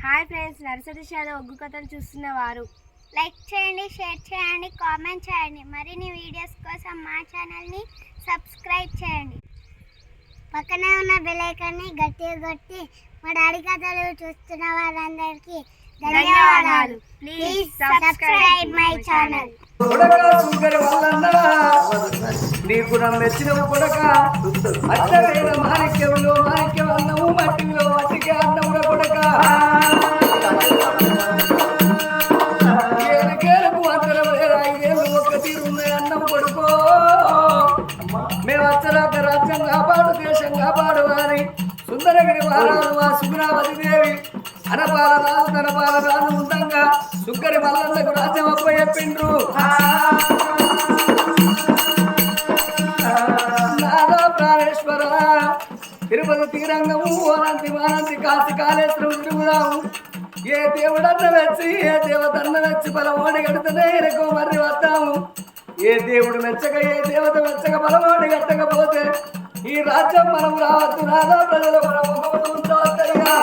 Hi friends, nursery shallow ఒగ్గు కథలు చూస్తున్నవారు like చేయండి, share చేయండి, కామెంట్ చేయండి. మరిన్ని వీడియోస్ కోసం మా ఛానల్ని సబ్స్క్రైబ్ చేయండి. పక్కనే ఉన్న బెల్ ఐకాన్ని గట్టిగా కొట్టి మా డాడీ కథలు చూస్తున్న వారందరికీ ధన్యవాదాలు. Please subscribe my channel. నీకు నన్ను మెచ్చిన కొడక అట్టవేల మాణిక్యంలో మాణిక్యం అన్నము మట్టిలో మట్టికి అన్నముల కొడక కేలకు అందరం 5 ఒక్క తీరున్నాయి అన్నం కొడుకో. మేము వచ్చరాక రాజ్యం కాపాడు దేశం కాపాడు అని సుందరగిరి వారాలు ఆ సుగుణావతి దేవి అనపాల రాజు తనపాల రాజు ఉండంగా సుగ్గరి మల్లన్నకు రాజ్యం అప్ప చెప్పిండ్రు. ప్రాణేశ్వర తిరుపతి తీరంగము ఓనంతి మానంతి కాశీ కాళేశ్వరం తిరుగుదాము. ఏ దేవుడన్న వచ్చి ఏ దేవతన్న వచ్చి బలమోడి కడితేనే ఎనకో మర్రి వస్తాము. ఏ దేవుడు మెచ్చక ఏ దేవత మెచ్చక బలమోడి కట్టకపోతే ఈ రాజ్యం మనం రావద్దు. నాదా ప్రజలు మనం ఉంచవద్దయ్యా.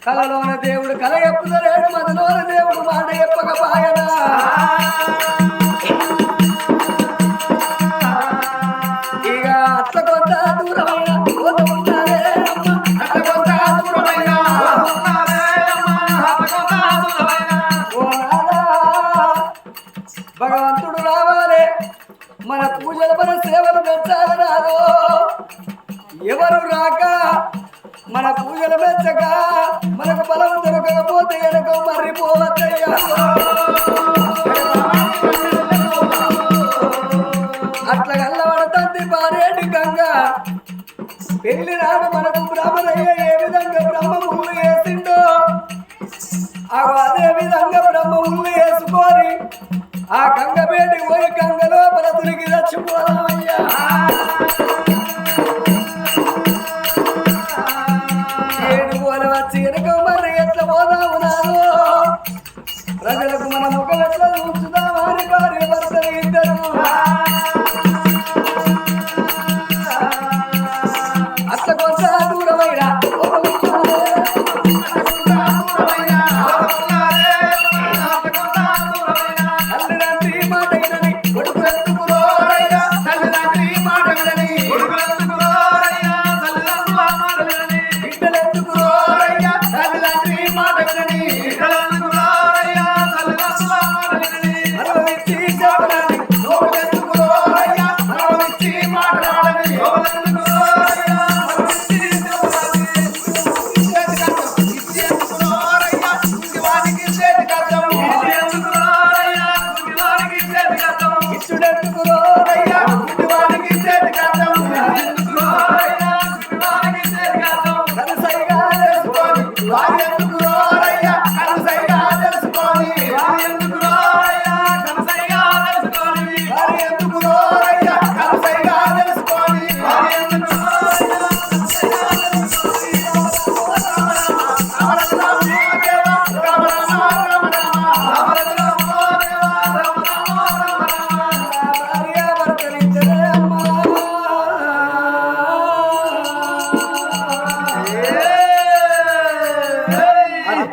కలలోన దేవుడు కల ఎప్పుదలేడు, మదలోన దేవుడు మాట ఎప్పకపాయనా. ఇక అట్ల కొంత దూరమైన భగవంతుడు రావాలి. మన పూజలు మన సేవలు మెచ్చాలి. రాదు ఎవరు రాక మన పూజలు మెచ్చక మనకు బలం దొరకకపోతే వెనక మర్రిపోవద్దయ్యా. అట్లా గల్లబడుతుంది పారేటి గంగ. పెళ్లి నాడు మనకు బ్రహ్మయ్య ఏ విధంగా బ్రహ్మ ముళ్ళు వేసిండో అదే విధంగా బ్రహ్మ ముళ్ళు వేసుకొని ఆ గంగ పేటికి పోయి గంగలో బలతులకి చచ్చిపోదామయ్యా. వచ్చి వెనుక మరి ఎట్లా పోదాము నాదో ప్రజలకు మన ముఖం ఎట్లా చూచుదామని భార్య భర్తలు ఇద్దరు అట్లా కొంత దూరమైనా తల్లిదండ్రి మాట వినని కొడుకు ఎందుకురోరయ్యా. తల్లిదండ్రి మాట వినని కొడుకు ఎందుకురోరయ్యా. బిడ్డలు ఎందుకురోరయ్యా. తల్లిదండ్రి మాట వినని అనుభవించి చెప్పనని నోరు ఎందుకురోరయ్యా. అనుభవించి మాట్లాడని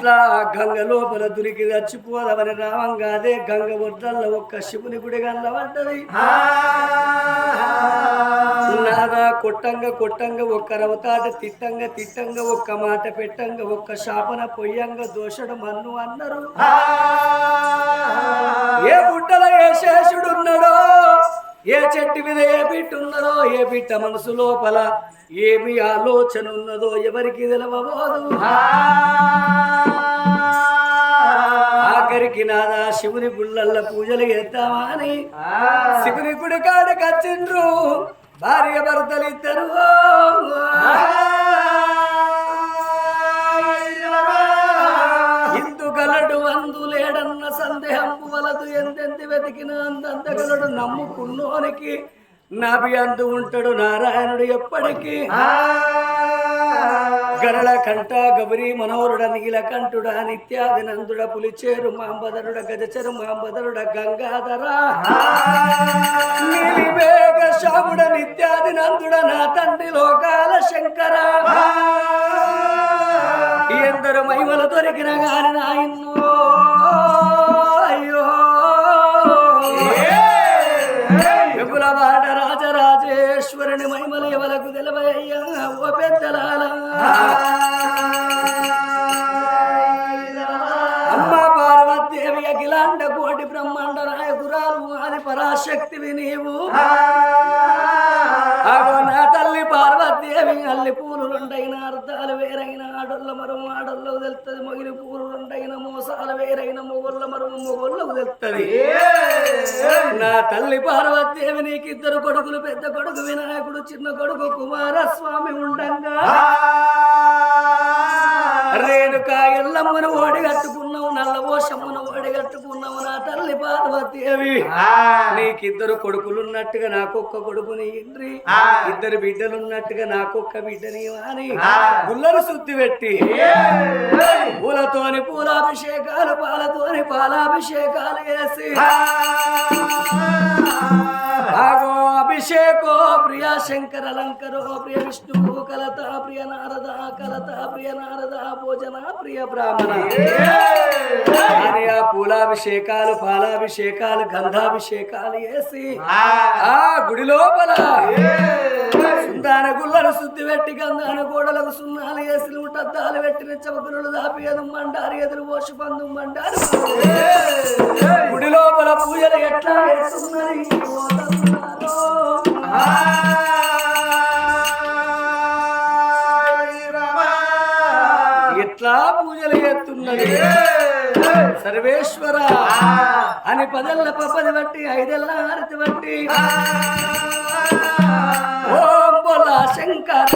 అట్లా గంగ లోపల దురికి చచ్చిపోదామని రావంగా అదే గంగ ఒడ్డల్లో ఒక్క శివుని గుడి గల్లబడ్డది. నాదా కొట్టంగా కొట్టంగా ఒక్క రవతాట తిట్టంగా తిట్టంగా ఒక్క మాట పెట్టంగా ఒక్క శాపన పొయ్యంగా దోషడు మన్ను అన్నారు. ఏ గుట్టలో ఏ శేషుడున్నాడో, ఏ చెట్టు మీద ఏ బిట్ట ఉన్నదో, ఏ బిట్ట మనసు లోపల ఏమి ఆలోచన ఉన్నదో ఎవరికి తెలవబోదు. ఆఖరికి నాదా శివుని గుళ్ళల్ల పూజలు చేద్దామా అని శివుని గుడి కాడికి వచ్చిండ్రు భార్య భర్తలు ఇద్దరు. ఇందుగలడు అందులేడన్న సందేహం వలదు. ఎంతెంత వెతికినా అంతంతగలడు నమ్ముకున్నోనికి నాభి అందు ఉంటాడు నారాయణుడు ఎప్పటికీ. గరళ కంఠ గౌరీ మనోరుడ నీలకంఠుడ నిత్యాది నందుడ పులిచేరు మాంబదరుడ గజచరు మాంబదరుడ గంగాధర నీలివేగ శాముడ నిత్యాది నందుడ నా తండ్రి లోకాల శంకర. ఎందరు మహిమలు దొరికిన గాని నాయన్నో అయ్యో విపులవాడ రాజరాజేశ్వరుని మహిమలు ఎవలకు తెలవయ్యా ఓ పెద్దలాల. అమ్మ పార్వతీదేవి అఖిలాండ కోటి బ్రహ్మాండ నాయకురాలు ఆది పరాశక్తివి నీవు. నా తల్లి పార్వతీదేవి అల్లి పూలు రెండైన అర్థాలు వేరైన ఆడోళ్ళ మరుము ఆడోళ్ళకు తెలుస్తుంది. మొగిలి పూలు రెండైన మోసాలు వేరైన మొగోళ్ళ మరుము మొగోళ్ళకు తెలుస్తుంది. నా తల్లి పార్వతీదేవి నీకిద్దరు కొడుకులు, పెద్ద కొడుకు వినాయకుడు, చిన్న కొడుకు కుమారస్వామి ఉండంగా రేణుకా ఎల్లమ్మను ఓడిగట్టుకున్నావు, నల్లవోషమ్మను ఓడిగట్టుకున్నావు. నా తల్లి పార్వతీదేవి నీకిద్దరు కొడుకులున్నట్టుగా నాకొక్క కొడుకుని ఇంద్రి, ఇద్దరు బిడ్డలున్నట్టుగా నాకొక్క బిడ్డని అని గుళ్ళను శుద్ధి పెట్టి పూలతోని పూలాభిషేకాలు, పాలతోని పాలాభిషేకాలు వేసి భాగో అభిషేకో ప్రియ శంకర లంకరో ప్రియ విష్ణు కలత ప్రియ నారద కలత ప్రియ నారద భోజన ప్రియ బ్రాహ్మణ అని ఆ పూలాభిషేకాలు, పాలాభిషేకాలు, గంధాభిషేకాలు వేసి ఆ గుడి లోపల సుందాన గుళ్ళను శుద్ధి పెట్టి గంధాన గోడలకు సున్నాలు వేసి నూటద్దాలు పెట్టిన చమకులు దాపి ఎదుమ్మంటారు ఎదురు పోషి పందుమ్మంటారు. గుడి లోపల పూజలు ఎట్లా చేస్తున్నది ఎట్లా పూజలు చేస్తున్నది. సర్వేశ్వర అని పదల్ల పప్పది బట్టి ఐదెల్ల హారతి బట్టి ఓం బోలా శంకర